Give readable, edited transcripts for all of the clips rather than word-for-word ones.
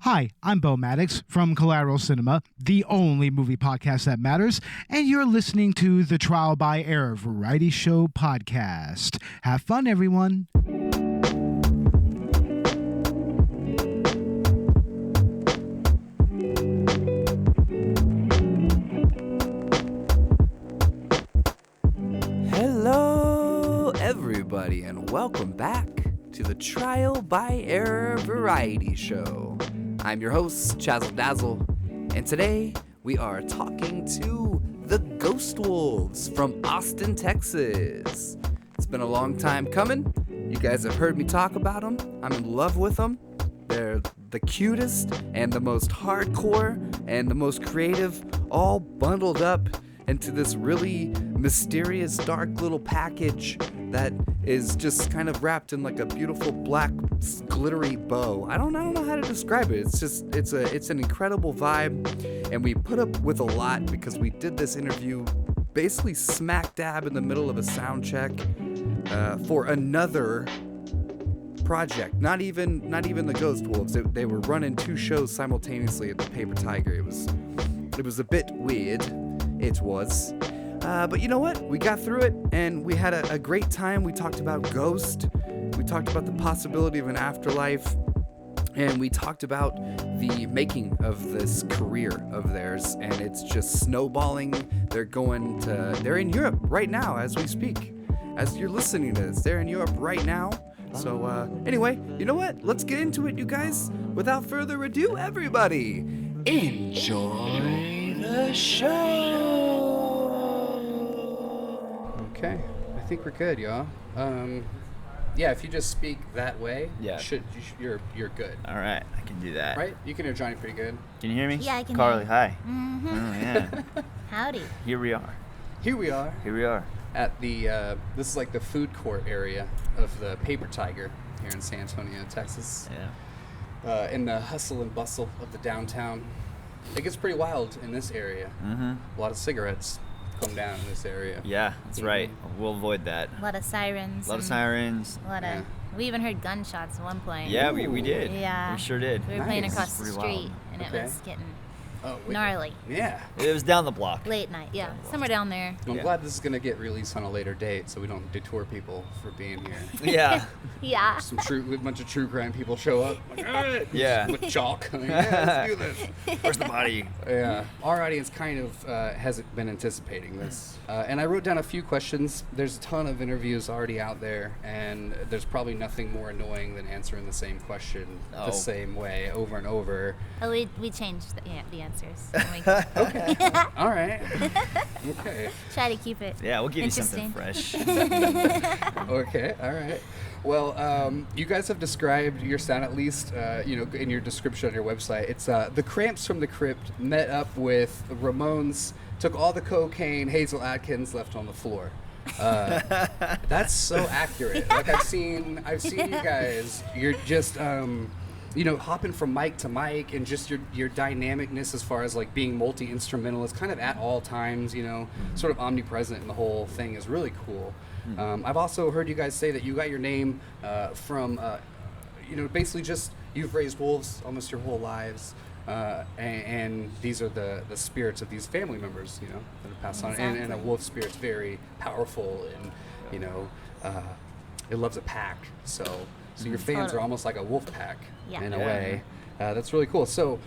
Hi, I'm Bo Maddox from Collateral Cinema, the only movie podcast that matters, and you're listening to the Trial by Error Variety Show podcast. Have fun, everyone. Hello, everybody, and welcome back to the Trial by Error Variety Show. I'm your host, Chaz Dazzle, and today we are talking to the Ghost Wolves from Austin, Texas. It's been a long time coming. You guys have heard me talk about them. I'm in love with them. They're the cutest and the most hardcore and the most creative, all bundled up into this really mysterious, dark little package that is just kind of wrapped in like a beautiful black glittery bow. I don't know how to describe it. It's an incredible vibe, and we put up with a lot because we did this interview basically smack dab in the middle of a sound check for another project. Not even the Ghost Wolves. They were running two shows simultaneously at the Paper Tiger. It was a bit weird. It was. But you know what? We got through it, and we had a great time. We talked about Ghost. We talked about the possibility of an afterlife. And we talked about the making of this career of theirs. And it's just snowballing. They're in Europe right now as we speak. As you're listening to this, they're in Europe right now. So anyway, you know what? Let's get into it, you guys. Without further ado, everybody, enjoy the show. Okay, I think we're good, y'all. Yeah, if you just speak that way, you're good. All right, I can do that. Right? You can hear Johnny pretty good. Can you hear me? Yeah, I can Carley, hear you. hi. Mm-hmm. Oh, yeah. Howdy. Here we are. Here we are at the this is like the food court area of the Paper Tiger here in San Antonio, Texas. Yeah. In the hustle and bustle of the downtown. It gets pretty wild in this area. Mm-hmm. A lot of cigarettes come down in this area. Yeah, that's right. We'll avoid that. A lot of sirens. A lot of sirens. A lot of. We even heard gunshots at one point. Yeah, we did. Yeah. We sure did. We were playing Nice. across the Pretty street, wild. and it Okay. was getting Oh, gnarly. Yeah. It was down the block. Late night, yeah. Somewhere down there. I'm Yeah. glad this is going to get released on a later date so we don't detour people for being here. Yeah. Yeah. A bunch of true crime people show up. Like, all right. Yeah. With chalk. Like, yeah, let's do this. Where's the body? Yeah. Our audience kind of hasn't been anticipating this. And I wrote down a few questions. There's a ton of interviews already out there, and there's probably nothing more annoying than answering the same question the same way over and over. Oh, we changed the answers. Okay. All right. Okay. Try to keep it Yeah, we'll give you something interesting. fresh. Okay, all right. Well, you guys have described your sound, at least, in your description on your website. It's the Cramps from the Crypt met up with Ramones, took all the cocaine Hazel Adkins left on the floor. That's so accurate. Like I've seen you guys. You're just hopping from mic to mic, and just your dynamicness as far as like being multi-instrumental is kind of at all times, sort of omnipresent in the whole thing is really cool. I've also heard you guys say that you got your name from, basically just you've raised wolves almost your whole lives, and these are the spirits of these family members, that have passed on. And a wolf spirit's very powerful, and, it loves a pack, so your fans are almost like a wolf pack in a way. That's really cool. So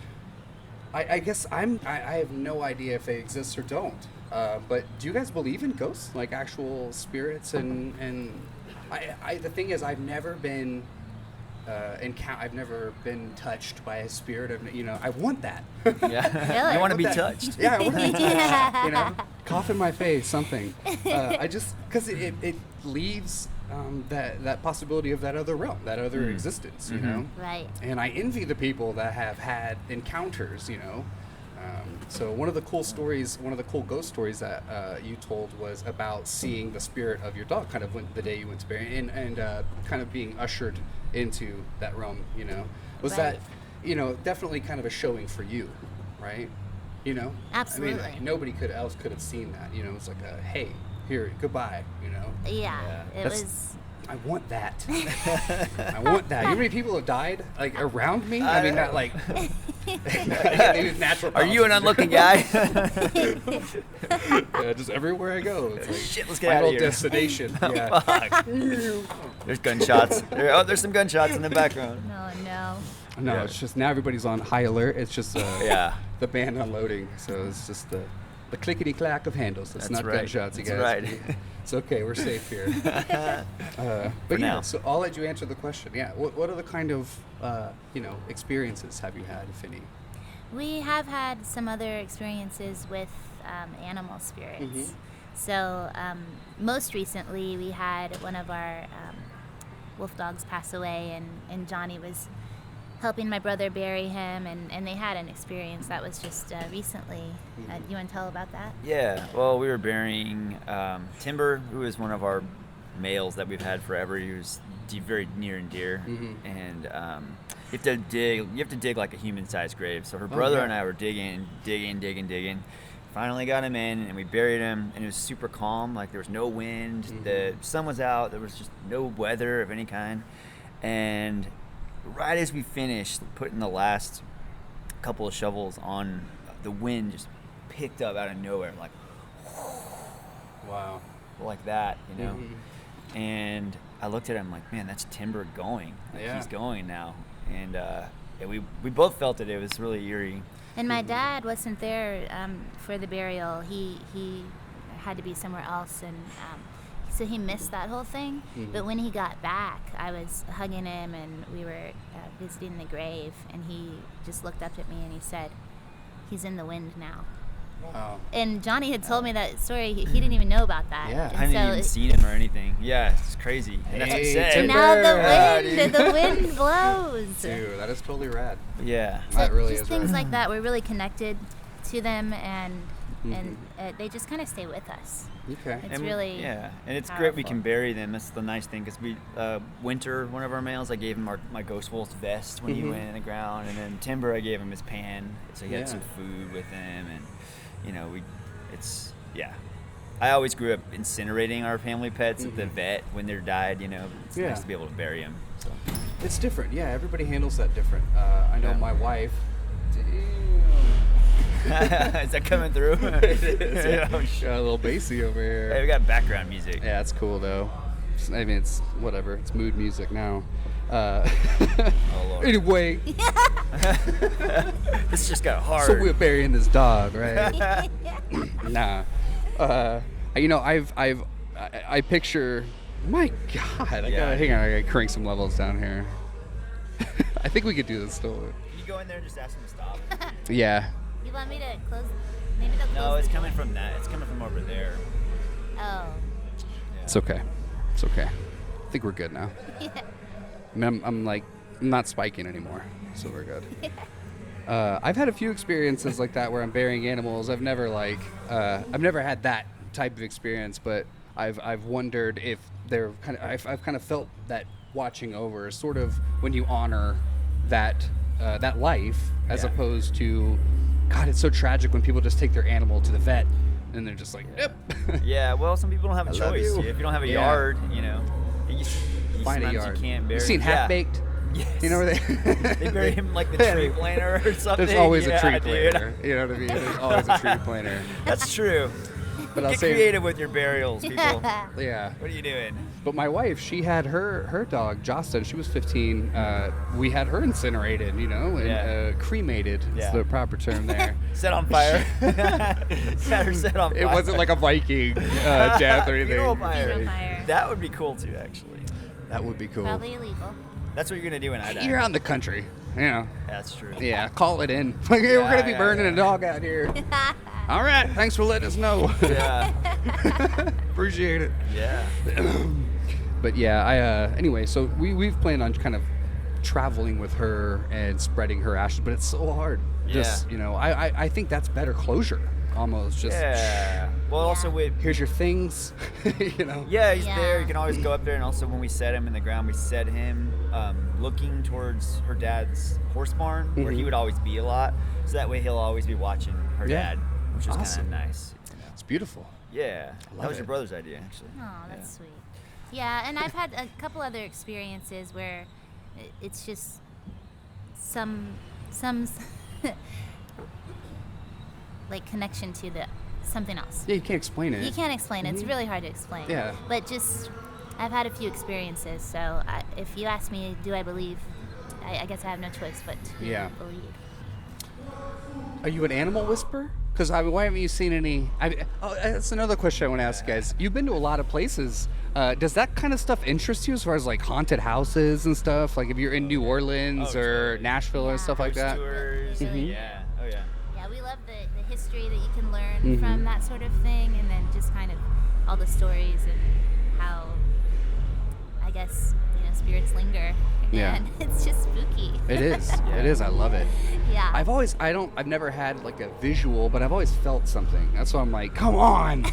I guess I have no idea if they exist or don't. But do you guys believe in ghosts, like actual spirits? And the thing is, I've never been I've never been touched by a spirit of, I want that. Yeah. Really? You want to be touched. Yeah, I want to be touched. Cough in my face, something. Because it leaves that possibility of that other realm, that other existence, Right. And I envy the people that have had encounters, So one of the cool ghost stories that you told was about seeing the spirit of your dog, kind of the day you went to bury, and kind of being ushered into that realm. Was Right. that, definitely kind of a showing for you, right? Absolutely. I mean, nobody else could have seen that. It's like a hey, here, goodbye. Yeah. It was I want that. I want that. You know how many people have died like around me? I mean, not like natural. Are you an unlucky guy? Yeah, just everywhere I go. It's like Shit, let's get out of here. destination. Yeah. Fuck. There's gunshots. There's some gunshots in the background. No. No, Yeah. it's just now everybody's on high alert. It's just Yeah. the band unloading. So it's just the clickety clack of handles. It's That's not right. gunshots, you That's guys. right. It's okay. We're safe here. But For yeah, now. so I'll let you answer the question. Yeah. What other kind of experiences have you had, if any? We have had some other experiences with animal spirits. Mhm. So most recently, we had one of our wolf dogs pass away, and Johnny was helping my brother bury him, and they had an experience that was just recently. You want to tell about that? Yeah, well, we were burying Timber, who is one of our males that we've had forever. He was very near and dear, and you have to dig like a human-sized grave. So her brother yeah. and I were digging. Finally got him in, and we buried him, and it was super calm. Like there was no wind, the sun was out, there was just no weather of any kind, and right as we finished putting the last couple of shovels on, the wind just picked up out of nowhere, like Wow. like that, you know. And I looked at him like, man, that's Timber going. Like, Yeah. he's going now. And yeah, we both felt it. It was really eerie. And my dad wasn't there for the burial. He had to be somewhere else, and so he missed that whole thing. But when he got back, I was hugging him, and we were visiting the grave, and he just looked up at me and he said, "He's in the wind now." Wow. And Johnny had told me that story. He didn't even know about that. Yeah. And I didn't so even see him or anything. Yeah, it's crazy. And that's what he Hey, said. Timber. now Yeah, the wind blows. Dude, that is totally rad. Yeah. So That really just is things rad. like that, we're really connected to them, and they just kind of stay with us. Okay. It's And really yeah, and it's great we powerful. can bury them. That's the nice thing, because we Winter, one of our males, I gave him my Ghost Wolf's vest when he went in the ground, and then Timber, I gave him his pan, so he Yeah. had some food with him, and I always grew up incinerating our family pets at the vet when they're died. It's Yeah. nice to be able to bury them. So. It's different. Yeah, everybody handles that different. I know Yeah. my wife. Is that coming through? It is, yeah. Oh, shit. Got a little bassy over here. Hey, we got background music. Yeah, it's cool though. I mean, it's whatever. It's mood music now. Oh, Lord. Anyway, This just got hard. so we're burying this dog, right? Nah. I picture. My God, I Yeah. gotta hang on. I gotta crank some levels down here. I think we could do this still. Can you go in there and just ask him to stop? Yeah. You want me to close? Maybe they'll close. No, it's the coming door. from that. It's coming from over there. Oh. Yeah. It's okay. It's okay. I think we're good now. I mean, I'm not spiking anymore, so we're good. I've had a few experiences like that where I'm burying animals. I've never had that type of experience, but I've wondered if they're I've kind of felt that watching over, sort of when you honor that life, as Yeah. opposed to, God, it's so tragic when people just take their animal to the vet and they're just like, yep. Yeah, well, some people don't have a I love choice. you. If you don't have a Yeah. yard, you Find a sometimes yard. You can't bury. You've seen Half Baked? Yes. You know where they They bury him like the tree planter or something. There's always Yeah, a tree dude. planter. You know what I mean? There's always a tree planter. That's true. But I'll Get say, creative with your burials, people. yeah. What are you doing? But my wife, she had her dog, Justin. She was 15. We had her incinerated, and Yeah. cremated. Yeah. Is the proper term there. Set on fire. Had her set on fire. It wasn't like a Viking death or anything. Funeral fire. Funeral fire. That would be cool too, actually. That would be cool. Probably illegal. That's what you're gonna do when I die. You're out in the country, That's true. Yeah, call it in. Like, hey, we're gonna be Yeah, burning yeah. a dog out here. All right, thanks for letting us know. Yeah. Appreciate it. Yeah. But yeah, anyway, so we've planned on kind of traveling with her and spreading her ashes, but it's so hard. Just, Yeah. I think that's better closure, almost. Just, Yeah. Well, also with here's your things, Yeah, he's Yeah. there. You can always go up there, and also when we set him in the ground, we set him looking towards her dad's horse barn, where he would always be a lot. So that way, he'll always be watching her Yeah. dad, which is Awesome. kind of nice. It's beautiful. Yeah, love that was it. your brother's idea, actually. Oh, that's sweet. Yeah, and I've had a couple other experiences where it's just some like connection to something else. Yeah, you can't explain it. You can't explain it. It's really hard to explain. Yeah. But just, I've had a few experiences, so if you ask me, do I believe, I guess I have no choice but to believe. Are you an animal whisperer? Because why haven't you seen any? That's another question I want to ask you guys. You've been to a lot of places. Does that kind of stuff interest you as far as like haunted houses and stuff? Like if you're in New Orleans or Nashville or stuff like that? Tours. Yeah. Oh yeah. Yeah, we love the history that you can learn from that sort of thing, and then just kind of all the stories and how, I guess, spirits linger. Yeah. And it's just spooky. It is. It is. I love it. Yeah. I've never had like a visual, but I've always felt something. That's why I'm like, come on.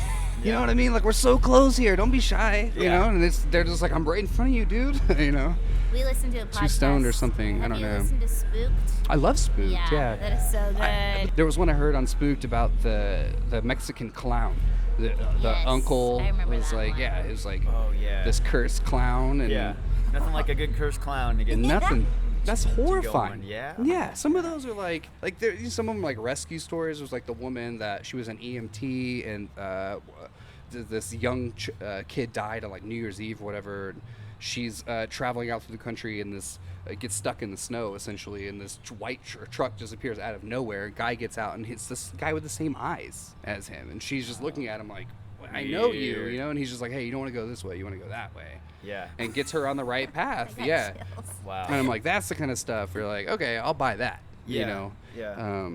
You know what I mean? Like, we're so close here. Don't be shy. You know? And they're just like, I'm right in front of you, dude. We listen to a podcast. Too stoned or something. I don't know. Have you listened to Spooked? I love Spooked. Yeah. That is so good. There was one I heard on Spooked about the Mexican clown. The Yes, uncle I remember was that like, one. it was like Oh, this cursed clown. And Nothing like a good cursed clown to get nothing. That's horrifying. going, yeah? Yeah. Some of those are like some of them like rescue stories. There was like the woman that she was an EMT and this young kid died on like New Year's Eve or whatever. And she's traveling out through the country and this gets stuck in the snow essentially, and this white truck just appears out of nowhere. A guy gets out and hits this guy with the same eyes as him, and she's just looking at him like, I know you, and he's just like, hey, you don't want to go this way, you want to go that way. Yeah. And gets her on the right path. I got Yeah. chills. Wow. And I'm like, that's the kind of stuff where like, okay, I'll buy that. Yeah. Yeah.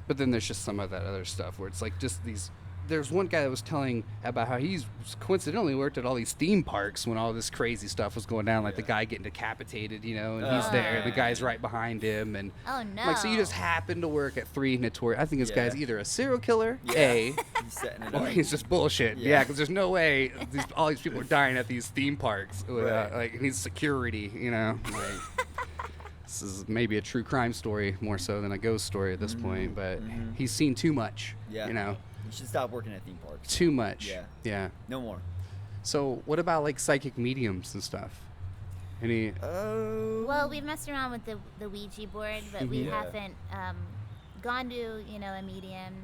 But then there's just some of that other stuff where it's like just these. There's one guy that was telling about how he's coincidentally worked at all these theme parks when all this crazy stuff was going down, like the guy getting decapitated, and he's there, the guy's right behind him, and Oh, no. like, so you just happen to work at 3 Notorious. I think this guy's either a serial killer, He's setting it or up. he's just bullshit. Yeah, because there's no way all these people are dying at these theme parks without, like, he needs security, like. This is maybe a true crime story more so than a ghost story at this point, but he's seen too much, You should stop working at theme parks. Too much. Yeah. No more. So what about like psychic mediums and stuff? Any? Well, we've messed around with the Ouija board, but we haven't gone to a medium.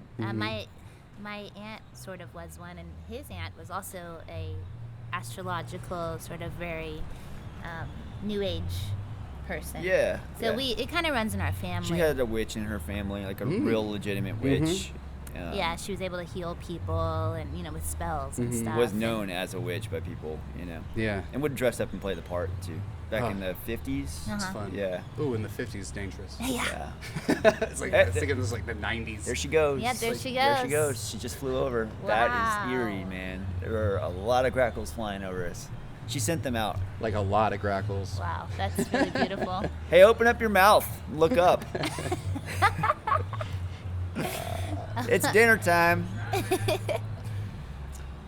My aunt sort of was one, and his aunt was also a astrological sort of very new age person. Yeah. So it kind of runs in our family. She had a witch in her family, like a real legitimate witch. Yeah, she was able to heal people and with spells and stuff. Was known as a witch by people, Yeah. and would dress up and play the part too. Back in the 50s. It's fun. Yeah. Ooh, in the 50s, dangerous. Yeah. It's like I was thinking this was like the 90s. There she goes. Yeah, there she There she goes. goes. She just flew over. Wow. That is eerie, man. There were a lot of grackles flying over us. She sent them out. Like a lot of grackles. Wow, that's really beautiful. Hey, open up your mouth. Look up. It's dinner time.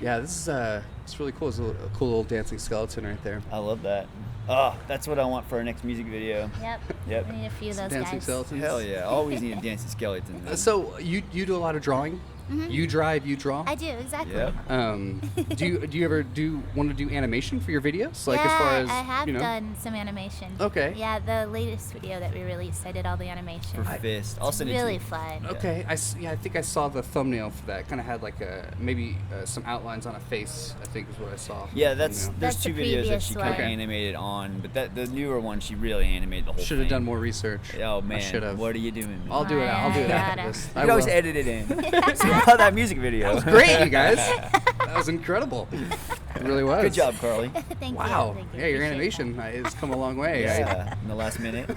Yeah, this is it's really cool. It's a cool little dancing skeleton right there. I love that. Oh, that's what I want for our next music video. Yep. We need a few of those Dancing guys. skeletons. Hell yeah. Always need a dancing skeleton. So you do a lot of drawing? You drive, you draw? I do, exactly. Yep. Do you ever want to do animation for your videos? Like yeah, as far as I have done some animation. Okay. Yeah, the latest video that we released, I did all the animation. For Fist. I'll It's send it really to you. fun. Okay, I think I saw the thumbnail for that. Kind of had like maybe some outlines on a face. I think is what I saw. Yeah, That's there's the two videos that previous she kind of one. animated on, but the newer one she really animated the whole Should have thing. done more research. Oh man, I should have. what are you doing? Man? I'll do it. I'll do it after Gotta. this. You I can always will. edit it in. See how that music video. That was great, you guys. That was incredible. It really was. Good job, Carly. Thank Wow. you. Thank you. Yeah, your Appreciate animation has come a long way. Yeah, in the last minute.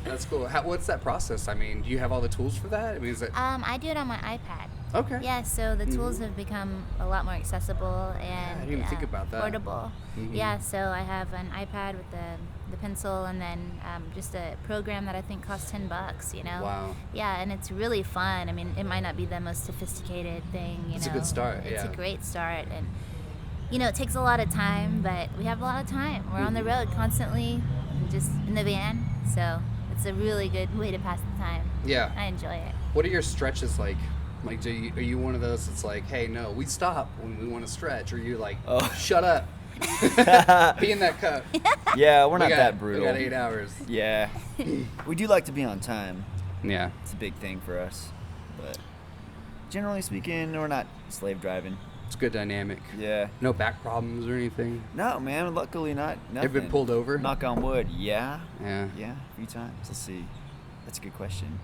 That's cool. What's that process? I mean, do you have all the tools for that? I mean, is it I do it on my iPad. okay? Yeah, so the tools have become a lot more accessible and I didn't even think about that. portable. Yeah, so I have an iPad with the pencil, and then just a program that I think costs $10. Wow. Yeah, and it's really fun. I mean, it might not be the most sophisticated thing. It's a good start, It's yeah. a great start, and it takes a lot of time, but we have a lot of time. We're on the road constantly, just in the van, so it's a really good way to pass the time. Yeah. I enjoy it. What are your stretches like Like, are you one of those that's like, hey, no, we stop when we want to stretch, or you like, Oh. shut up, be in that cup. Yeah, we're not We got- that brutal. We got 8 hours. Yeah. We do like to be on time. Yeah. It's a big thing for us. But generally speaking, we're not slave driving. It's a good dynamic. Yeah. No back problems or anything. No, man. Luckily, not. Nothing. Ever been pulled over? Knock on wood. Yeah. Yeah. Yeah. A few times. Let's see. That's a good question.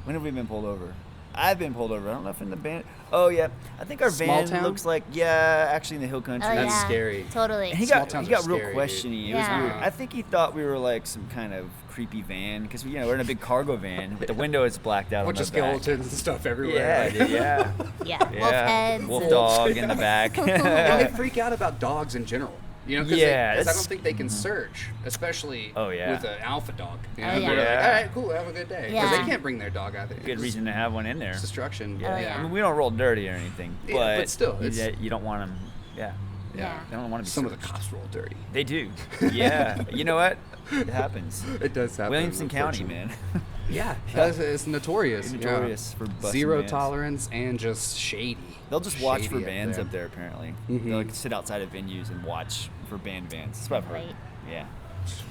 When have we been pulled over? I've been pulled over. I don't know if in the van. Oh yeah. I think our Small van town? looks like actually in the hill country. Oh, That's yeah. scary. Totally. And he Small got towns real are scary, dude. questiony. It was Yeah. weird. I think he thought we were like some kind of creepy van because we're in a big cargo van, but the window is blacked out. Bunch on of the back. skeletons and stuff everywhere. Yeah, like- dude, yeah. Yeah. Wolf Yeah. heads. Wolf and- dog in the back. And they freak out about dogs in general. You know, because Yeah, I that's- don't think they can search, especially Oh, yeah. with an alpha dog. You know, Oh, yeah. they're like, Yeah. all right, cool, have a good day. Because Yeah. they can't bring their dog out there. Good reason to have one in there. It's destruction. Oh, yeah. I mean, we don't roll dirty or anything, Yeah, but still, it's- you don't want them. Yeah. Yeah. They don't want to be. Some of the searched. cops roll dirty. They do. Yeah. You know what? It happens. It does happen. Williamson County, unfortunately. man. Yeah, it's notorious. It's yeah. notorious for busting Zero vans. tolerance and just shady. They'll just watch for Shady bands up there. Apparently, Mhm. they'll like sit outside of venues and watch for band vans. That's what I've heard. Right. Yeah.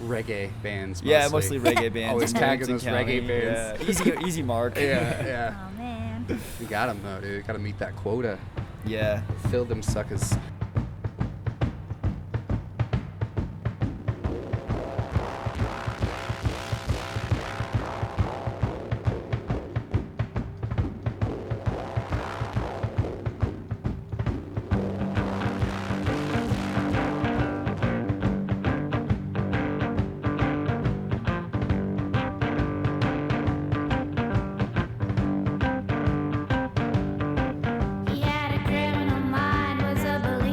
Reggae bands. Yeah, mostly reggae bands. Always in tagging Williamson those County. reggae bands. Yeah. Easy mark. Yeah, yeah. Oh man. You got them though, dude. Got to meet that quota. Yeah. Fill them suckers. He had a criminal mind, was a believer.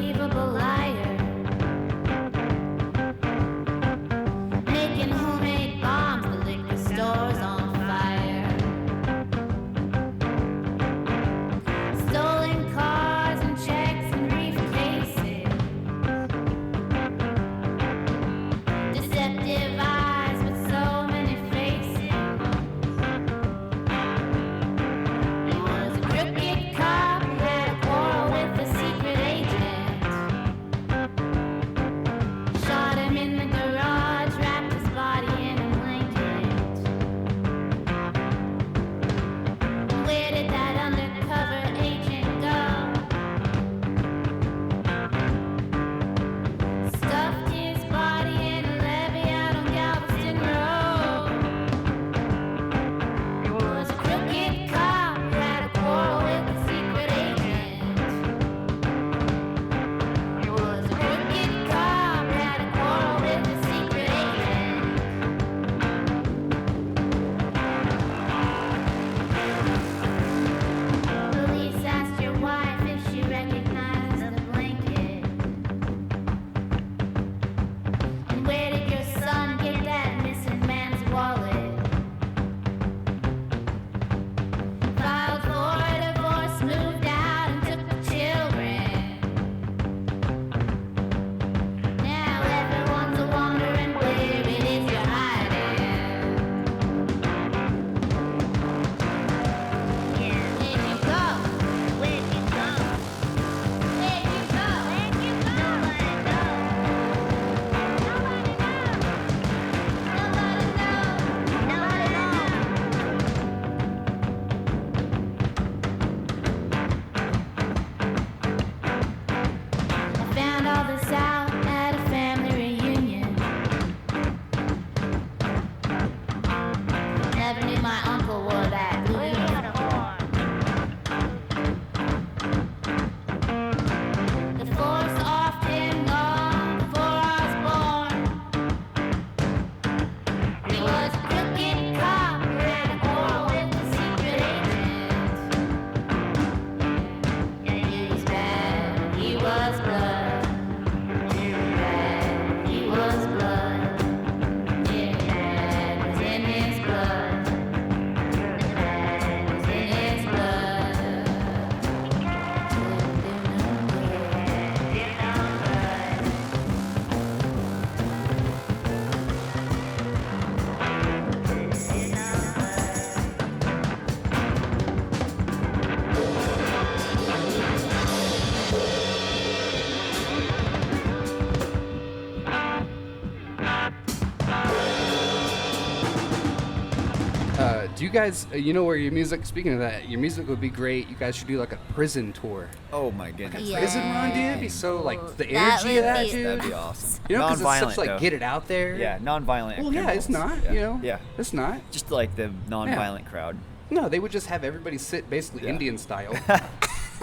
Do you guys, you know where your music, speaking of that, your music would be great. You guys should do like a prison tour. Oh my goodness. Yeah. Prison run, dude. It'd be so, like, the That energy would of that, be- dude. That'd be awesome. You know, because it's Non-violent, such, like, though. get it out there. Yeah, non-violent. Well, yeah, it's criminals. not, Yeah. you know. Yeah. It's not. Just like the non-violent crowd. No, they would just have everybody sit basically Yeah. Indian style.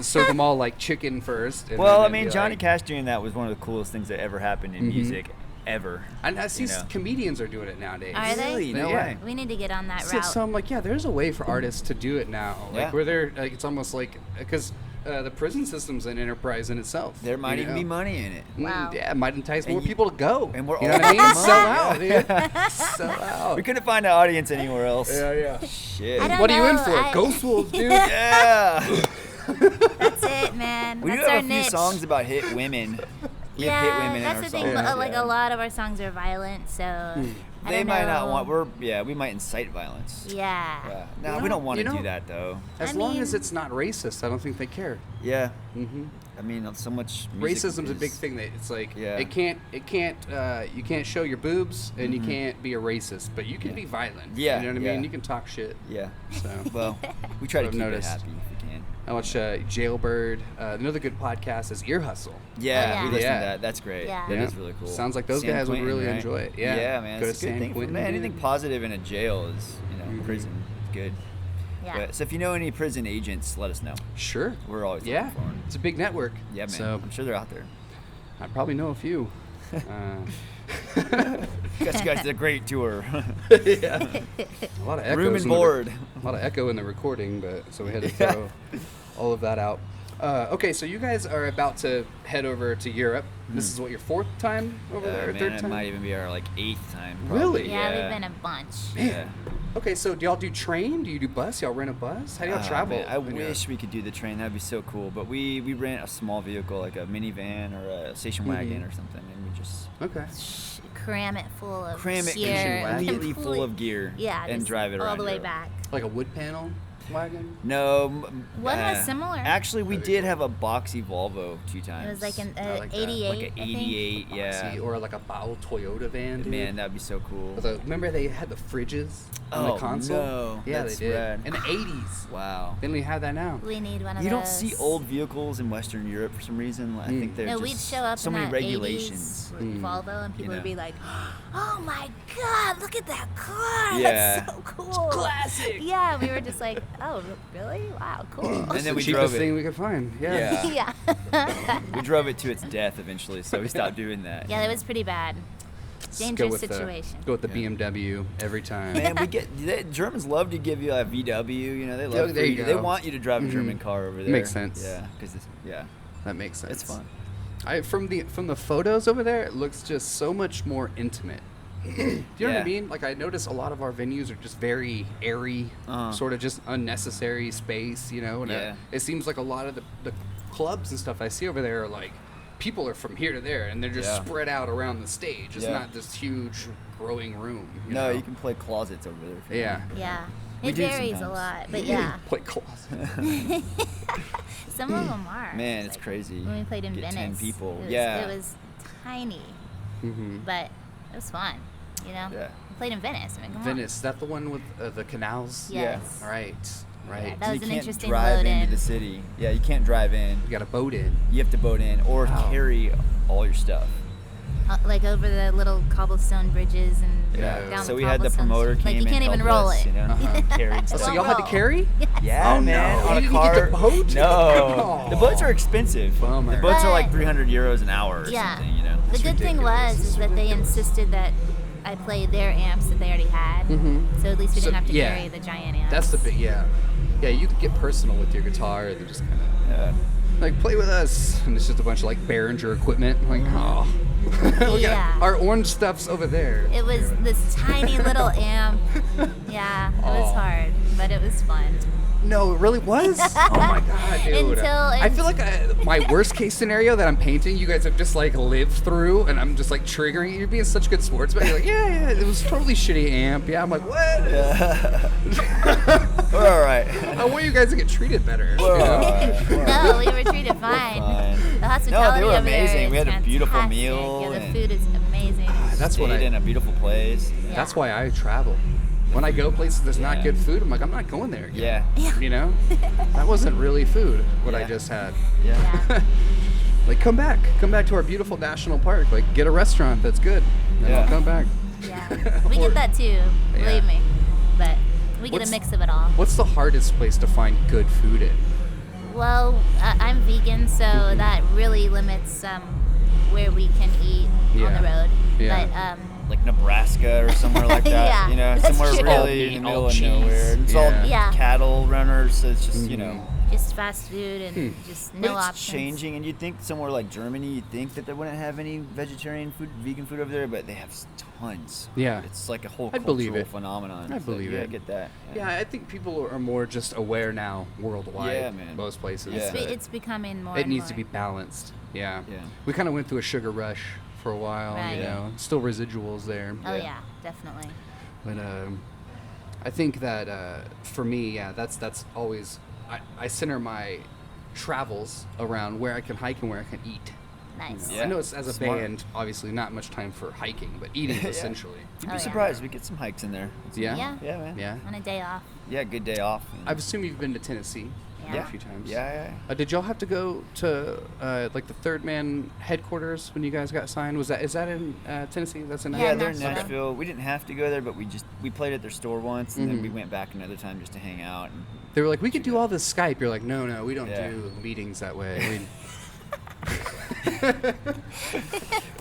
Serve them all, like, chicken first. And Well, then I it'd mean, be Johnny like, Cash doing that was one of the coolest things that ever happened in music, ever. And I see you know. comedians are doing it nowadays. Are they? Really? No Yeah. way. We need to get on that So, route. so I'm like, yeah, there's a way for artists to do it now. Like, Yeah. where they're, like, it's almost like, because the prison system's an enterprise in itself. There might you even know? be money in it. Wow. Yeah, it might entice And more you- people to go. and we're you know all what I mean? making Sell money. out, dude. Sell out. We couldn't find an audience anywhere else. yeah. Shit. I don't What are you in know, for? I- Ghost Wolves, dude. Yeah. That's it, man. We do That's our have a few niche. songs about hit women. We have hit women in that's our the songs. thing. Yeah. Like Yeah. a lot of our songs are violent, so I They don't might not know. want. We might incite violence. Yeah. Yeah. No, You we know- don't want to you know- do that though. As I long as mean- it's not racist, I don't think they care. Yeah. Mm-hmm. I mean, so much. music Racism's a big is- thing. That it's like Yeah. you can't show your boobs and you can't be a racist, but you can be violent. Yeah, you know what I yeah. mean. You can talk shit. Yeah. So Well, we try to I've keep noticed. it happy if we can. I watch Jailbird. Another good podcast is Ear Hustle. Yeah, yeah. we listen Yeah. to that. That's great. Yeah. That Yeah. is really cool. Sounds like those San guys would Quentin, really right? enjoy it. Yeah. Yeah, man. Go It's to a good San thing. Quentin, Anything dude. positive in a jail is, prison. It's good. Yeah. But, so if you know any prison agents, let us know. Sure. We're always Yeah. looking for 'em. It's a big network. Yeah, man. So I'm sure they're out there. I probably know a few. You guys did a great tour. Yeah. A lot of echoes. Room in and the board. a lot of echo in the recording, but so we had to throw all of that out. Okay, so you guys are about to head over to Europe. This is what, your fourth time over there, or Man, third it time? might even be our 8th time. Really? Probably. Yeah, we've been a bunch. Yeah. Okay, so do y'all do train? Do you do bus? Y'all rent a bus? How do y'all Oh, travel? man, I when you're- wish we could do the train. That'd be so cool. But we rent a small vehicle, like a minivan or a station wagon or something, and we just Okay. Cram it full of cram it gear. immediately full of gear. Yeah, and just drive it all around the way Europe. back. Like a wood panel wagon? No. One was similar. Actually, we did have a boxy Volvo 2 times. It was like an I like that. 88. like an 88, yeah. See, or like a Bow Toyota van, dude. Man, that'd be so cool. Remember they had the fridges on Oh, the console? no. Yeah, That's they did. rad. In the 80s. Wow. They only have that now. We need one of You those. don't see old vehicles in Western Europe for some reason. I think they're No, just we'd show up so in many that regulations. 80s Volvo, and people You would know. be like, "Oh my God, look at that car! Yeah. That's so cool, classic." Yeah, we were just like, "Oh, really? Wow, cool." And That's then the we cheapest drove it. thing we could find. Yeah. Yeah. yeah, We drove it to its death eventually, so we stopped doing that. yeah, that was pretty bad. Let's Dangerous go with situation. Go with the BMW every time. Man, Germans love to give you a VW. They love. there you They go. want you to drive a German Mhm. car over there. Makes sense. Yeah, because That makes sense. it's fun. From the photos over there, it looks just so much more intimate. Do you know what I Yeah. mean? Like, I notice a lot of our venues are just very airy, sort of just unnecessary space, And Yeah. it seems like a lot of the clubs and stuff I see over there are like, people are from here to there, and they're just Yeah. spread out around the stage. It's Yeah. not this huge growing room. No, know? you can play closets over there. if you Yeah. want. Yeah, We it do varies a sometimes. lot, but yeah, Play closet. some of them are. Man, it's crazy. When we played in Get Venice, 10 people. It was, Yeah. it was tiny, hmm but it was fun. Yeah. We played in Venice. I mean, come Venice, is that the one with the canals? on. Yes. All right. Right. That was you an can't interesting drive load into in. the city. Yeah, you can't drive in. You got a boat in. You have to boat in or Wow. carry all your stuff. Like over the little cobblestone bridges and Yeah. down So the we had the cobblestones. promoter Like came you and can't even helped roll us, it. carried Oh, so stuff. y'all had to roll. carry? Yeah, Oh, man, no. on You a didn't get car. the boat? No, the Oh. boats are expensive. Bummer. The boats are like But- 300 euros an hour or Yeah. something. The That's good thing ridiculous. was is that they insisted that I play their amps that they already had, so at least we So, didn't have to yeah. carry the giant amps. That's the big, yeah. Yeah, you could get personal with your guitar. They just kind of, Yeah. like, play with us. And it's just a bunch of, like, Behringer equipment. Like, oh. We Yeah. got our orange stuff's over there. It was this tiny little amp. Yeah, it was Oh. hard, but it was fun. No, it really was? Oh, my God, dude. I feel like my worst case scenario that I'm painting, you guys have just, like, lived through, and I'm just, like, triggering it. You're being such good sports, but you're like, yeah, it was totally shitty amp. Yeah, I'm like, what? We're all right. I want you guys to get treated better. We're you know? all right. We're all right. No, we were treated fine. fine. The hospitality No, they were over there amazing. is We had a beautiful fantastic. meal Yeah, the and- food is amazing. That's what Stayed I. in a beautiful place. Yeah. That's why I travel. When I go places there's not good food, I'm like, I'm not going there again. You know? That wasn't really food, what I just had. Yeah. Like, come back to our beautiful national park. Like, get a restaurant that's good, and I'll come back. Yeah. We get that too, believe me. But we get a mix of it all. What's the hardest place to find good food in? Well, I'm vegan, so that really limits where we can eat on the road. Yeah. But like Nebraska or somewhere like that. Yeah, you know, that's somewhere true. really in the All middle of cheese. nowhere. And it's all cattle runners, so it's just, you know. just fast food and just no But it's options. changing, and you'd think somewhere like Germany, you'd think that they wouldn't have any vegetarian food, vegan food over there, but they have tons. Yeah. It's like a whole I believe cultural it. phenomenon. I believe yeah, it. I get that. Yeah, I think people are more just aware now worldwide. Yeah, man. Most places. Yeah. that It's becoming more. it and needs to more. be balanced. Yeah. Yeah. We kind of went through a sugar rush for a while. Right. You know, still residuals there. Oh yeah, definitely. But I think that for me, that's always I center my travels around where I can hike and where I can eat. Nice. Yeah. I know it's as a Smart. band, obviously not much time for hiking, but eating Yeah. essentially. You'd Oh, be yeah. surprised. We get some hikes in there. Yeah. Yeah. Yeah, man. Yeah. On a day off. Yeah, good day off. I assume you've been to Tennessee Yeah. a few times. Yeah. Did y'all have to go to like the Third Man headquarters when you guys got signed? Is that in Tennessee? That's in Yeah, Yeah, Nashville? they're in Nashville. Nashville. We didn't have to go there, but we played at their store once, and then Mhm. we went back another time just to hang out. And They were like, we could do all this Skype. You're like, no, we don't Yeah. do meetings that way.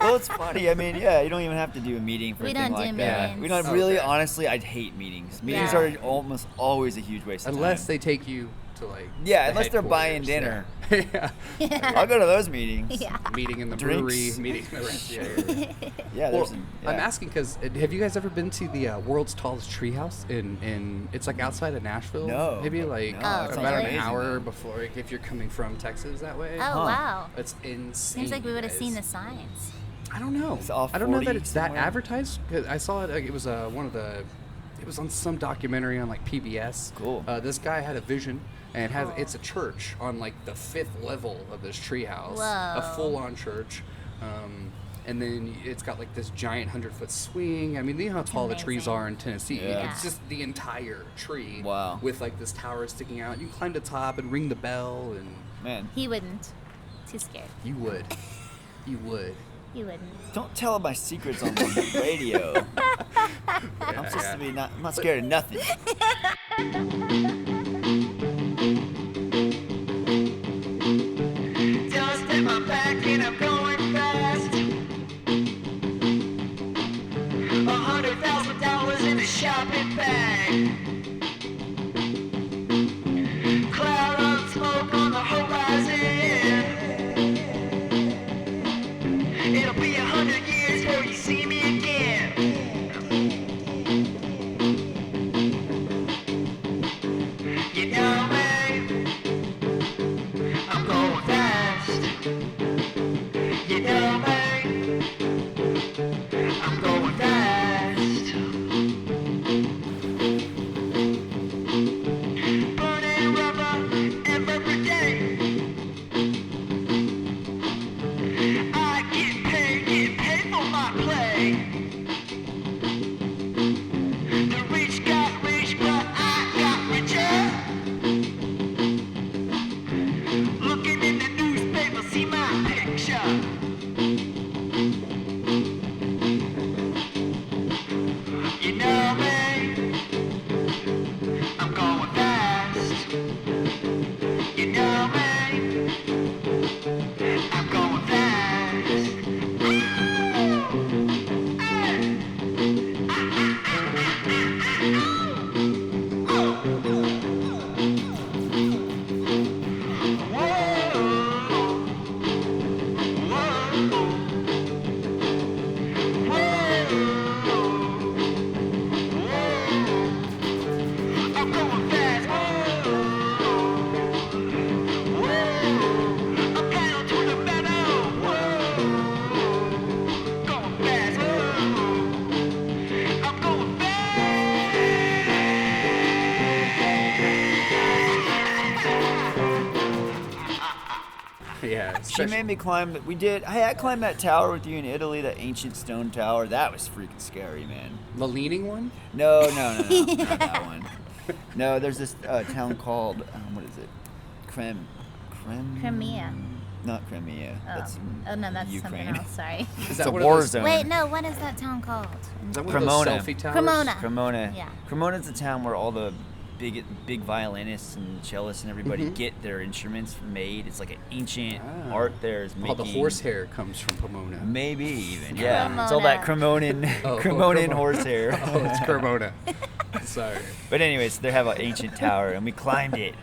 well, it's funny. I mean, yeah, you don't even have to do a meeting for We anything don't do like that. meetings. We don't Oh, really, okay. honestly, I'd hate meetings. Meetings Yeah. are almost always a huge waste of Unless time. they take you to like Yeah, the unless they're buying headquarters, dinner. yeah. I'll go to those meetings. Yeah. Meeting in the Drinks. brewery, meeting in the restaurant. Yeah, Well, there's I'm asking because have you guys ever been to the world's tallest treehouse in it's like outside of Nashville? No. Maybe like No, it about sounds an amazing, hour though. before if you're coming from Texas that way. Oh wow. It's insane. Seems like we would have guys. seen the signs. I don't know. It's off I don't know 40 that it's that somewhere. advertised. 'Cause I saw it. It was one of the. It was on some documentary on like PBS. Cool. This guy had a vision, and has Cool. it's a church on like the 5th level of this treehouse. A Whoa. full-on church. And then it's got like this giant 100-foot swing. I mean, you know how tall the trees amazing. are in Tennessee. Yeah. It's just the entire tree. Wow. With like this tower sticking out. You climb the top and ring the bell, and Man, He wouldn't. Too scared. you would. You would. He wouldn't. don't tell my secrets on the radio. I'm supposed to be I'm not scared of nothing. Dust in my back and I'm going fast. $100,000 in a shopping bag. Cloud of smoke on the horizon. It'll be 100 years before you see me again. You know me, I'm going fast. You know me, I'm going fast. Burning rubber every day. I get paid for my play. The rich got rich, but I got richer. Looking in the newspaper, see my picture. You know me, I'm going fast. You know me, I'm going fast. I'm going fast. A pedal to the meadow. Going fast. I'm going fast. Yeah. She made me climb. I climbed that tower with you in Italy, that ancient stone tower. That was freaking scary, man. The leaning one? No, not that one. No, there's this town called what is it? Crimea. Not Crimea. That's no, that's Ukraine. something else. Sorry. Is It's a one of war those- zone. Wait, no. What is that town called? Is that one of those Cremona. selfie towers? Cremona. Cremona. Yeah. Cremona's the town where all the big violinists and cellists and everybody Mhm. get their instruments made. It's like an ancient Ah. art there is making. All the horsehair comes from Pomona. Maybe even, yeah. It's all that Cremona. Cremonan, Oh, Cremonan Cremona. horsehair. Oh, it's Cremona. Sorry. But anyways, they have an ancient tower, and we climbed it.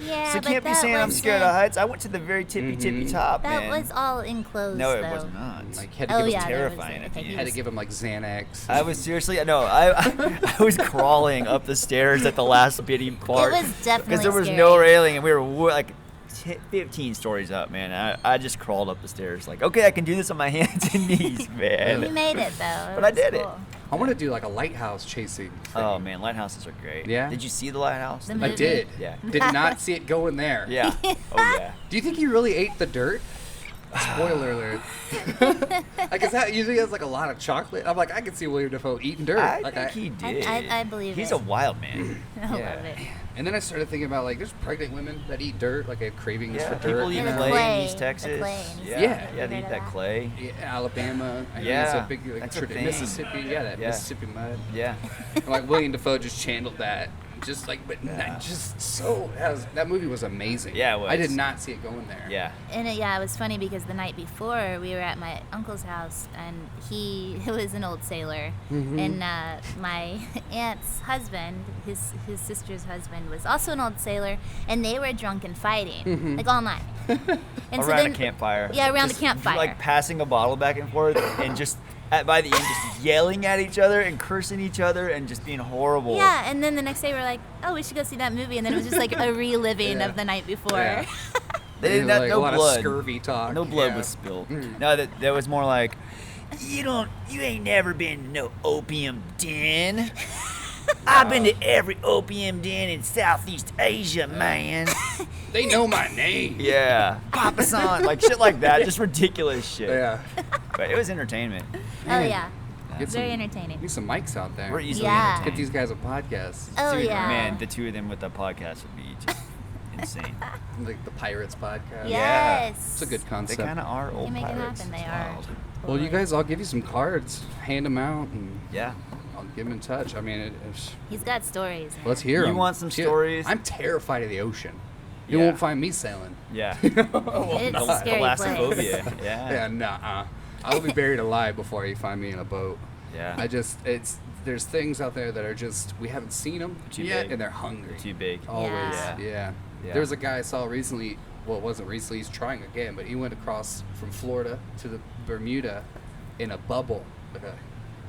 Yeah, So you but can't be that saying I'm was scared the- of heights. I went to the very tippy top, That man. was all enclosed. No, it though. was not. Like, had to Oh give him, yeah, there was terrifying it. at the Okay, end. had to give him like Xanax. I was seriously I was crawling up the stairs at the last bitty part. was definitely because there was scary. no railing, and we were like 15 stories up, man. I just crawled up the stairs like, okay, I can do this on my hands and knees, You man. made it though. But I did it. I want to do like a lighthouse chasing thing. Oh man, lighthouses are great. Yeah? Did you see the lighthouse? The I movie. did. Yeah. Did not see it going there. Yeah. Oh yeah. Do you think he really ate the dirt? Spoiler alert. Like, is that usually has like a lot of chocolate? I'm like, I can see William Dafoe eating dirt. I like, think he did. I believe He's it. a wild man. I Yeah. love it. And then I started thinking about like, there's pregnant women that eat dirt, like they have cravings Yeah, for dirt. people eat And the clay clay, in East the Texas. clay in East Yeah, Texas. yeah, they eat that clay. Yeah, Alabama. I Yeah, think it's a big like, that's a thing. Mississippi. Yeah, that Yeah. Mississippi mud. Yeah. And, like William Dafoe just channeled that. Just like, but Yeah. not just so. That movie was amazing. Yeah, it was. I did not see it going there. Yeah. And it was funny because the night before we were at my uncle's house and he was an old sailor, and my aunt's husband, his sister's husband, was also an old sailor, and they were drunk and fighting like all night. And Around a campfire. Yeah, around Just, the campfire. Like passing a bottle back and forth and just by the end just yelling at each other and cursing each other and just being horrible. Yeah, and then the next day we're like, oh, we should go see that movie, and then it was just like a reliving Yeah. of the night before. Yeah. They didn't Like, no a lot blood. of scurvy talk. No blood Yeah. was spilled. Mm. No, that was more like, you ain't never been to no opium den. I've been to every opium den in Southeast Asia, man. They know my name. Yeah, Papa San, like shit like that, just ridiculous shit. Yeah. But it was entertainment. Oh yeah, Get very some- entertaining. Need some mics out there. We're easily Yeah. Get entertained. these guys a podcast. Oh Dude, yeah. man, the two of them with the podcast would be just insane. Like the Pirates podcast. Yes. It's a good They concept. kind of are old You make it pirates. happen. They It's are. wild. Well, you guys, I'll give you some cards. Hand them out, and Yeah. I'll get them in touch. I mean, He's got stories. man. let's hear You them. want some stories? I'm terrified of the ocean. You Yeah. won't find me sailing. Yeah. It's a scary place. Thalassophobia. Yeah. Yeah, nah. I'll be buried alive before you find me in a boat. Yeah. There's things out there that are just, we haven't seen them Too yet, big. and they're hungry. Too big. Always, Yeah. yeah. Yeah. There was a guy I saw recently. Well, it wasn't recently. He's trying again, but he went across from Florida to the Bermuda in a bubble.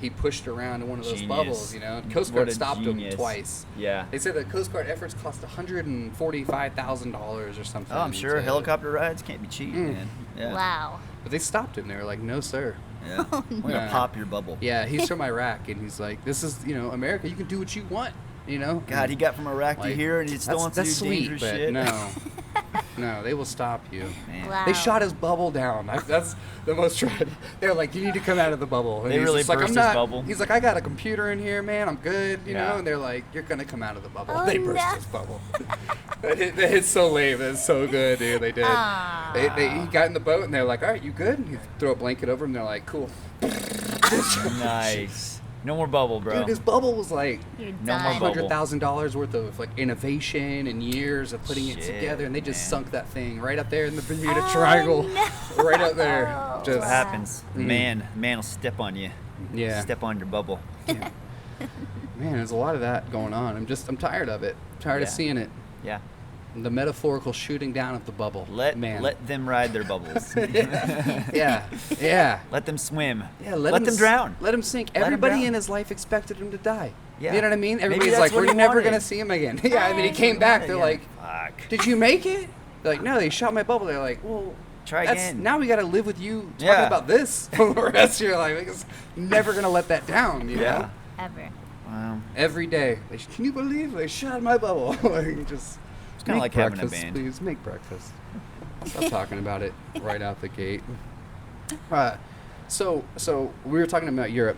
He pushed around in one of those Genius. bubbles, you know. Coast What Guard a stopped genius. him twice. Yeah. They said the Coast Guard efforts cost $145,000 or something. Oh, I'm sure to- helicopter rides can't be cheap, Mm. man. Yeah. Wow. But they stopped him. They were like, "No, sir." Yeah. We're gonna Yeah. pop your bubble. Yeah, he's from Iraq, and he's like, "This is, America. You can do what you want, you know." God, he got from Iraq to Like, here, and he still wants to do that's sweet, dangerous but shit. no, they will stop you. Man. Wow. They shot his bubble down. That's the most tragic. They're like, "You need to come out of the bubble." And They he's really just like, burst "I'm his not." bubble. He's like, "I got a computer in here, man. I'm good, you Yeah. know." And they're like, "You're gonna come out of the bubble." Oh, They burst no. his bubble. It's so lame. It's so good, dude. They did. Aw. He got in the boat, and they're like, "All right, you good?" And you throw a blanket over him, and they're like, "Cool." Nice. No more bubble, bro. Dude, his bubble was like You're No more done. bubble. $100,000 worth of like innovation and years of putting it Shit, together, and they just man. sunk that thing right up there in the Bermuda Oh, Triangle, no. right up there. That's Just what happens. Mm. Man will step on you. Yeah. Step on your bubble. Man, there's a lot of that going on. I'm tired of it. Tired of Yeah. seeing it. Yeah. The metaphorical shooting down of the bubble. Let them ride their bubbles. Yeah. Let them swim. Yeah, Let them s- drown. Let him sink. Let 'em Everybody drown. in his life expected him to die. Yeah. You know what I mean? Maybe Everybody's that's like, what we're he never wanted. going to see him again. Yeah, and then he Right. came back. They're Yeah. like, Fuck. did you make it? They're like, no, they shot my bubble. They're like, well, Try again. Now we got to live with you talking Yeah. about this for the rest of your life. Because never going to let that down, you Yeah. know? Ever. Wow. Every day. Can you believe they shot my bubble? Like, just It's kinda make like having a breakfast, band. Please make breakfast. Stop talking about it right out the gate. So we were talking about Europe.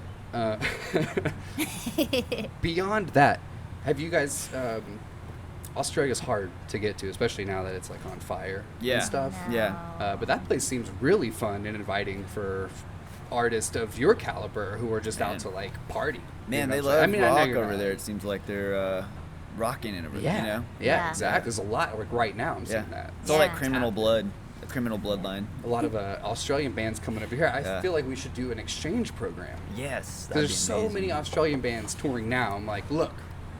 Beyond that, have you guys? Australia's hard to get to, especially now that it's like on fire Yeah. and stuff. No. Yeah. But that place seems really fun and inviting for artists of your caliber who are just Man. out to like party. Man, You they know, love I know rock you're over not- there. It seems like they're rocking it over there, Yeah, you know? yeah, Yeah. exactly. There's a lot like right now. I'm Yeah. seeing that. It's all like Yeah. criminal blood, a criminal bloodline. A lot of Australian bands coming over here. I Yeah. feel like we should do an exchange program. Yes. There's so many Australian bands touring now. I'm like, look,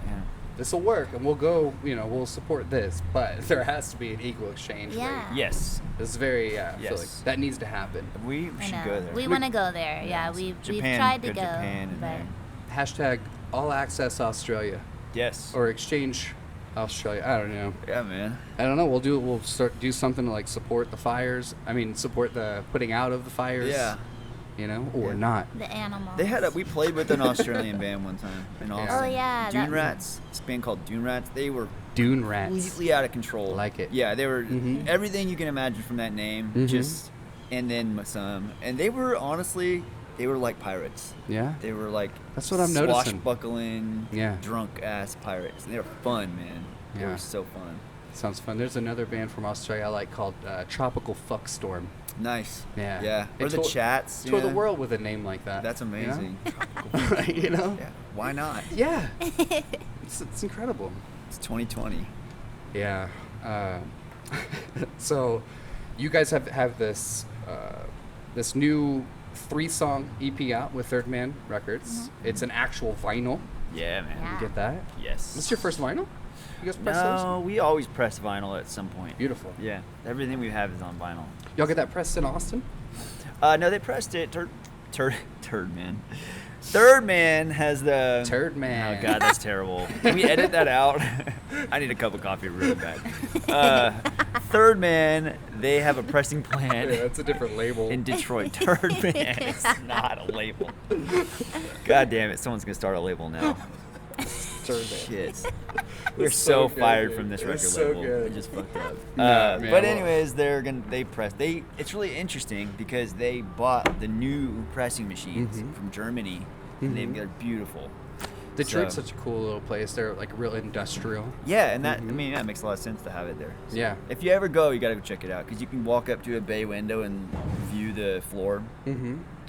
Yeah. this will work, and we'll go. We'll support this, but there has to be an equal exchange. Yeah. rate. Yes. This is very. I feel like Yes. that needs to happen. We I should know. go there. We want to go there. Yeah, Yes. we've Japan, tried to good go, Japan in but there. Hashtag All Access Australia Yes. or Exchange Australia. I don't know. Yeah, man. I don't know. We'll do something to like support the fires. I mean, support the putting out of the fires. Yeah. Or not. the animals. We played with an Australian band one time in Austin. Oh, yeah, Dune that- Rats. This band called Dune Rats. They were Dune Rats. completely out of control. Like it. Yeah, they were Mhm. everything you can imagine from that name. Mhm. Just and then some. And they were honestly, they were like pirates. Yeah. They were like That's what I'm noticing. swashbuckling, Yeah. drunk ass pirates. And they were fun, man. They Yeah. were so fun. Sounds fun. There's another band from Australia I like called Tropical Fuckstorm. Nice. Yeah. Yeah. They Or the tour- Chats. Tour the yeah. world with a name like that. That's you know? amazing. you know? Yeah. Why not? Yeah. It's incredible. It's 2020. Yeah. So, you guys have this this new 3-song EP out with Third Man Records. It's an actual vinyl. Yeah, man. Yeah. You get that? Yes. What's your first vinyl? You guys press No, we always press vinyl at some point. those? Beautiful. Yeah, everything we have is on vinyl. Y'all get that pressed in Austin? No, they pressed it. Turd Man. Third Man has the. Turd Man. Oh God, that's terrible. Can we edit that out? I need a cup of coffee real bad. Third Man, they have a pressing plant that's a different label. in Detroit. Third Man is not a label. God damn it! Someone's gonna start a label now. Turd Man. Shit. We're It's so so good, fired dude. from this It's record so label. good. We just fucked up. No, man, but well- anyways, it's really interesting because they bought the new pressing machines Mhm. from Germany, Mhm. and they're beautiful. Detroit's So- such a cool little place. They're like real industrial. Yeah, and that Mhm. I mean, that makes a lot of sense to have it there. So Yeah. If you ever go, you gotta go check it out because you can walk up to a bay window and view the floor, Mm-hmm.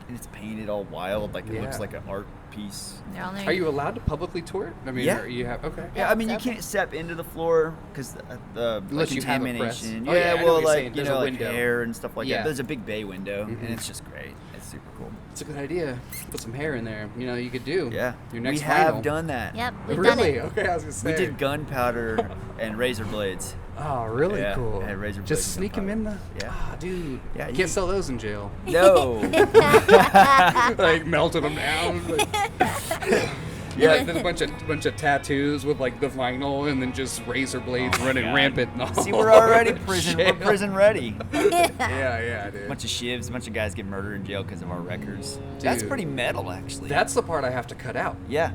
and it's painted all wild, like it looks Yeah. like an art piece. They're only- Are you allowed to publicly tour it? I mean, Yeah. or you have okay. Yeah, I mean, you Definitely. can't step into the floor because the Unless you have a press. contamination. Oh, yeah, I know well, what you're saying. like There's you a know, like window. hair and stuff like Yeah. that. There's a big bay window, Mhm. and it's just great. It's super cool. It's a good idea. Put some hair in there. You know, you could do. Yeah, Your next we have vinyl. done that. Yep, we've done Really? it. Okay, I was gonna say. We did gunpowder and razor blades. Oh, really Yeah, cool. I had razor blades Just and sneak them in the. gunpowder. Yeah. Ah, dude. Yeah, You you- can't sell those in jail. No. Like melted them down. Yeah, like, then a bunch of tattoos with like the vinyl, and then just razor blades running God. rampant. And all See, we're already over prison. We're jail. prison ready. Yeah, dude. A bunch of shivs. A bunch of guys get murdered in jail because of our records. That's Dude. pretty metal, actually. That's the part I have to cut out. yeah.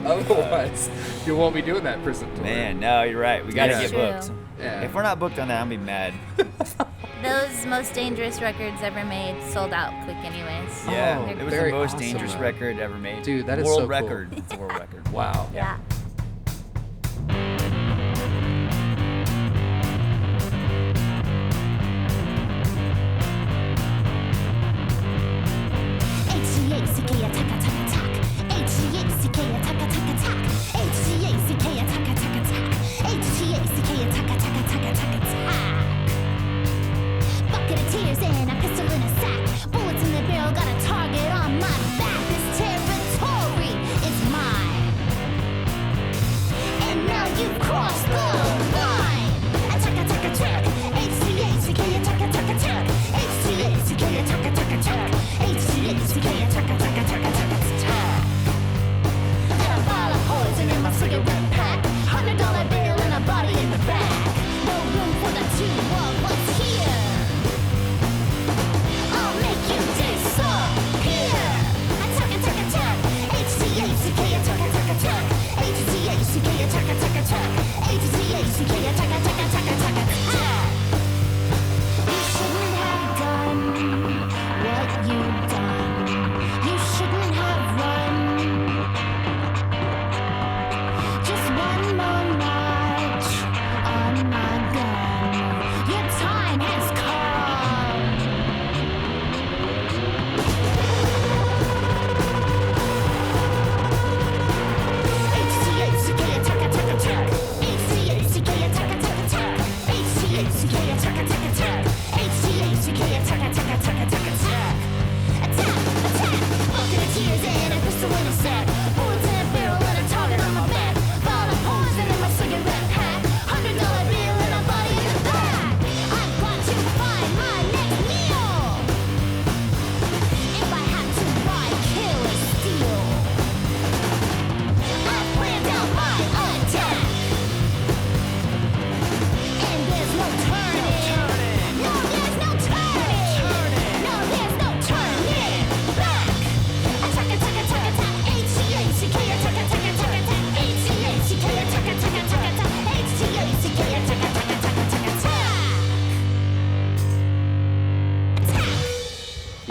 Otherwise, you won't be doing that prison tour. Man, no, you're right. We gotta Yeah. get True. booked. Yeah. If we're not booked on that, I'm gonna be mad. Those most dangerous records ever made sold out quick anyways. Yeah, Oh, it was very the most awesome, dangerous though. record ever made. Dude, that is world so cool. record. It's a world record. Wow. Yeah. Bucket of tears and a pistol in a sack. Bullets in the barrel, got a target on my back. This territory is mine.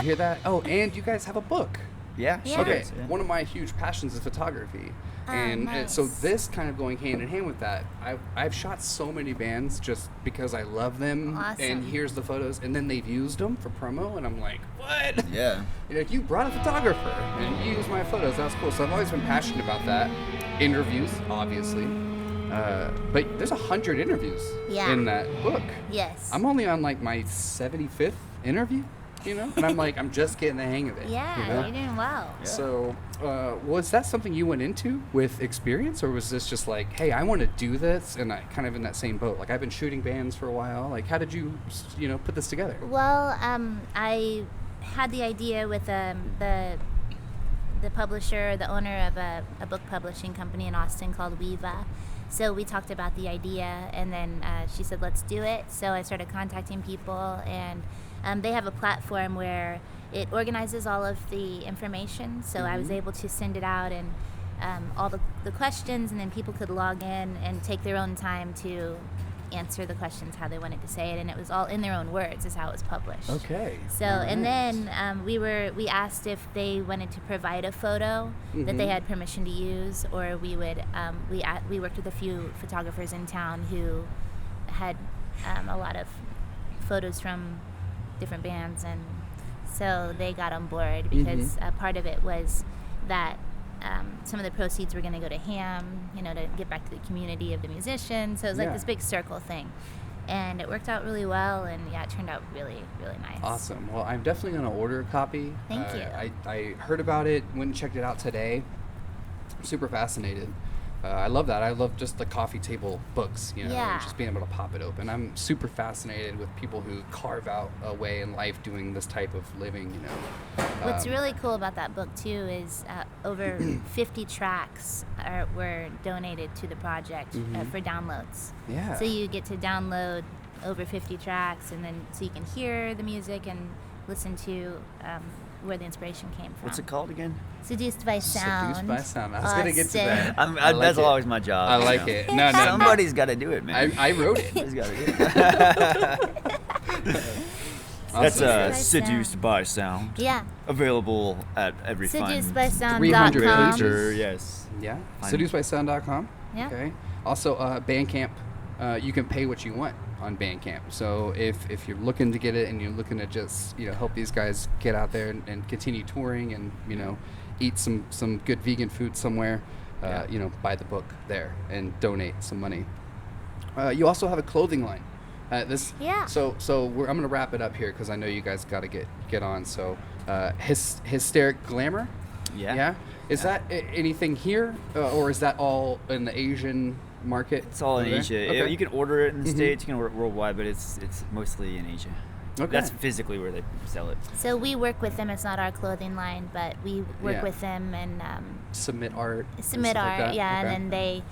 hear that? Oh, and you guys have a book. Yeah. Yeah. Okay, Yeah. one of my huge passions is photography, Oh, and so nice. this kind of going hand in hand with that. I've shot so many bands just because I love them, Awesome. and here's the photos, and then they've used them for promo, and I'm like, what? Yeah. You brought a photographer, and you used my photos. That's cool. So I've always been passionate about that. Interviews, obviously, but there's 100 interviews Yeah. in that book. Yes. I'm only on like my 75th interview, and I'm like, I'm just getting the hang of it. Yeah, you know? you're doing well. So, was that something you went into with experience, or was this just like, hey, I want to do this, and I kind of in that same boat? Like, I've been shooting bands for a while. Like, how did you, put this together? Well, I had the idea with the publisher, the owner of a book publishing company in Austin called Viva. So we talked about the idea, and then she said, let's do it. So I started contacting people, and they have a platform where it organizes all of the information. So I was able to send it out, and all the questions, and then people could log in and take their own time to answer the questions how they wanted to say it, and it was all in their own words is how it was published. Okay. So, and then we asked if they wanted to provide a photo that they had permission to use, or we would we worked with a few photographers in town who had a lot of photos from different bands, and so they got on board because part of it was that some of the proceeds were going to go to HAM, to get back to the community of the musicians. So it was like Yeah. this big circle thing. And it worked out really well, and yeah, it turned out really, really nice. Awesome. Well, I'm definitely going to order a copy. Thank you. I heard about it, went and checked it out today. I'm super fascinated. I love that. I love just the coffee table books, Yeah. just being able to pop it open. I'm super fascinated with people who carve out a way in life doing this type of living, What's really cool about that book too is over 50 tracks were donated to the project for downloads. Yeah. So you get to download over 50 tracks, and then so you can hear the music and listen to where the inspiration came from. What's it called again? Seduced by Sound. Seduced by Sound. I was going to get to Austin. that. I like That's it. always my job. I like it. No. Somebody's got to do it, man. I wrote it. Somebody's got to do it. That's Awesome. Seduced by Sound. Yeah. Available at every fine 300 SeducedBySound.com. retailer, yes. Yeah. Fine. SeducedBySound.com. Yeah. Okay. Also, Bandcamp. You can pay what you want on Bandcamp. So if you're looking to get it and you're looking to just help these guys get out there and continue touring and eat some good vegan food somewhere, buy the book there and donate some money. You also have a clothing line. Yeah. So I'm gonna wrap it up here because I know you guys got to get on. So hysteric glamour. Yeah. Yeah. Is that anything here, or is that all in the Asian market? It's all in over there? Asia. Okay. You can order it in the States, you can order it worldwide, but it's mostly in Asia. Okay. That's physically where they sell it. So we work with them. It's not our clothing line, but we work Yeah. with them and Submit art. and submit stuff art. like that? Yeah, Okay. and then they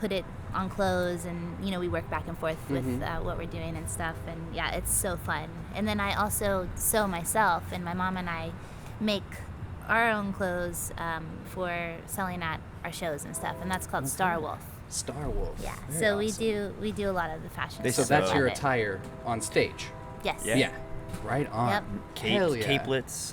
put it on clothes, and we work back and forth with what we're doing and stuff. And yeah, it's so fun. And then I also sew myself, and my mom and I make our own clothes for selling at our shows and stuff, and that's called Star Wolf. Star Wolf. Yeah. Very So awesome. we do a lot of the fashion. They So stuff that's with your it. attire on stage. Yes. Yeah. Right on. Yep. Hell yeah. Capelets.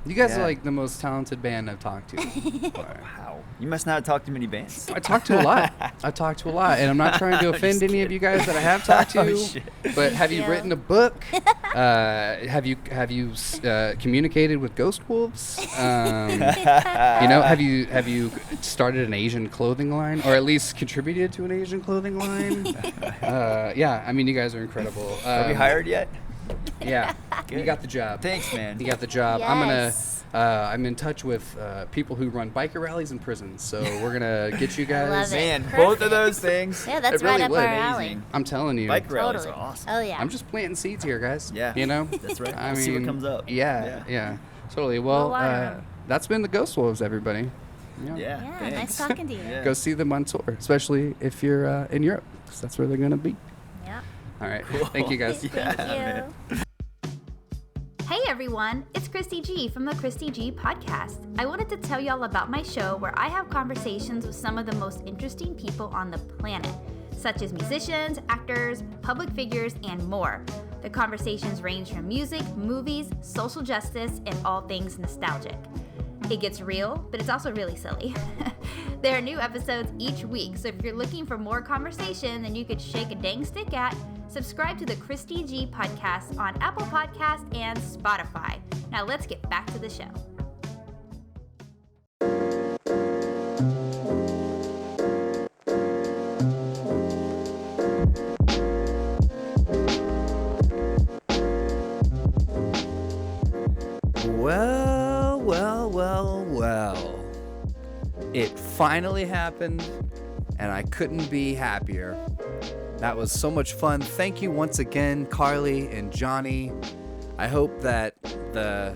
You guys are Yeah. like the most talented band I've talked to. Wow. You must not talk to many bands. I talk to a lot. And I'm not trying to offend any of you guys that I have talked to. Oh, shit. But have you Yeah. written a book? Have you communicated with Ghost Wolves? Have you started an Asian clothing line, or at least contributed to an Asian clothing line? Yeah, I mean, you guys are incredible. Are we hired yet? Yeah, you Good. got the job. Thanks, man. You got the job. Yes. I'm in touch with people who run biker rallies in prisons, so we're gonna get you guys. love it. Man, Perfect. both of those things. Yeah, that's It really right up would. our Amazing. alley. I'm telling you. Bike rallies Totally. are awesome. Oh yeah. I'm just planting seeds here, guys. Yeah. That's right. I We'll see what mean, comes up. Yeah. Totally. Well, We'll water 'em. that's been the Ghost Wolves, everybody. Yeah. Yeah, thanks. nice talking to you. Yeah. Go see them on tour, especially if you're in Europe, 'cause that's where they're gonna be. Yeah. All right. Thank you, guys. Yeah, Thank man. you. Hey everyone, it's Christy G from the Christy G Podcast. I wanted to tell y'all about my show where I have conversations with some of the most interesting people on the planet, such as musicians, actors, public figures, and more. The conversations range from music, movies, social justice, and all things nostalgic. It gets real, but it's also really silly. There are new episodes each week, so if you're looking for more conversation than you could shake a dang stick at, subscribe to the Christy G podcast on Apple Podcasts and Spotify. Now let's get back to the show. Well. It finally happened, and I couldn't be happier. That was so much fun. Thank you once again, Carly and Johnny. I hope that the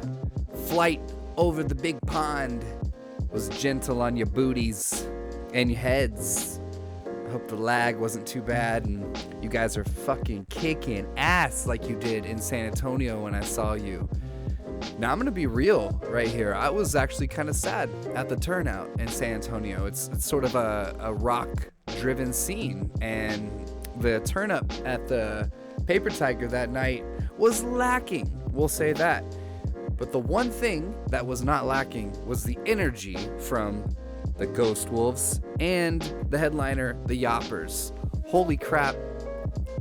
flight over the big pond was gentle on your booties and your heads. I hope the lag wasn't too bad, and you guys are fucking kicking ass like you did in San Antonio when I saw you. Now, I'm going to be real right here. I was actually kind of sad at the turnout in San Antonio. It's sort of a rock-driven scene, and the turn-up at the Paper Tiger that night was lacking. We'll say that. But the one thing that was not lacking was the energy from the Ghost Wolves and the headliner, the Yoppers. Holy crap.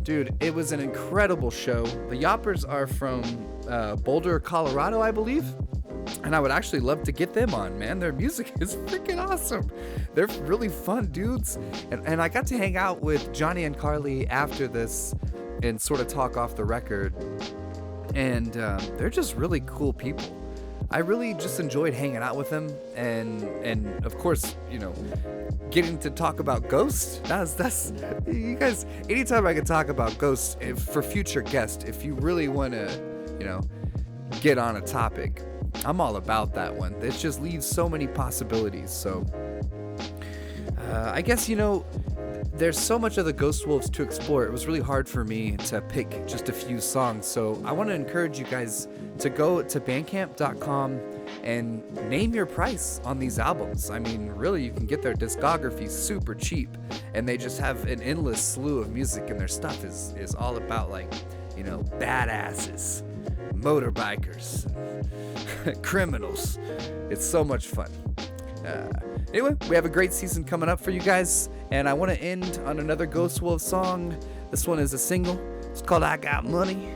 Dude, it was an incredible show. The Yoppers are from Boulder, Colorado, I believe. And I would actually love to get them on, man. Their music is freaking awesome. They're really fun dudes. And I got to hang out with Johnny and Carly after this and sort of talk off the record. And they're just really cool people. I really just enjoyed hanging out with them. And of course, you know, getting to talk about Ghost. That's you guys, anytime I can talk about Ghost for future guests, if you really want to, you know, get on a topic, I'm all about that one. It just leaves so many possibilities. So I guess, you know, there's so much of the Ghost Wolves to explore. It was really hard for me to pick just a few songs. So I want to encourage you guys to go to bandcamp.com and name your price on these albums. I mean, really, you can get their discography super cheap, and they just have an endless slew of music, and their stuff is all about, like, you know, badasses, motorbikers, criminals. It's so much fun. Anyway, we have a great season coming up for you guys, and I want to end on another Ghost Wolf song. This one is a single. It's called I Got Money.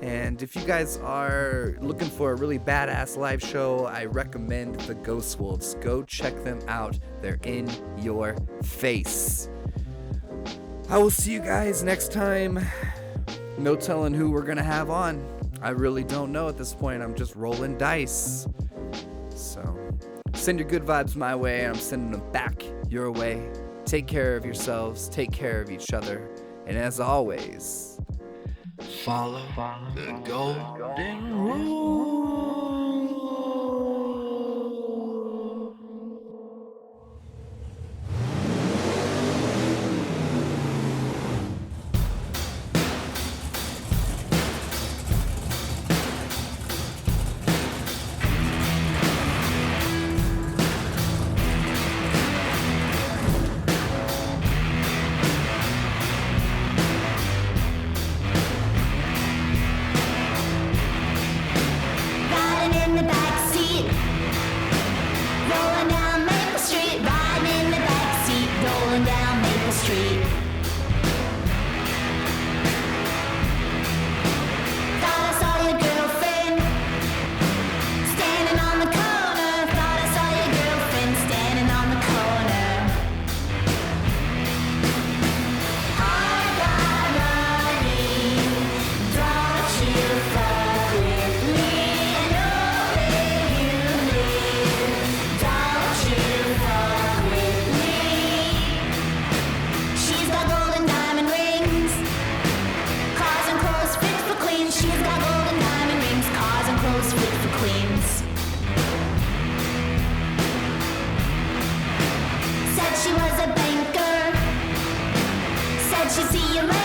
And if you guys are looking for a really badass live show, I recommend the Ghost Wolves. Go check them out. They're in your face. I will see you guys next time. No telling who we're going to have on. I really don't know at this point. I'm just rolling dice. So send your good vibes my way, and I'm sending them back your way. Take care of yourselves. Take care of each other. And as always, follow the golden rule. She'd see you later.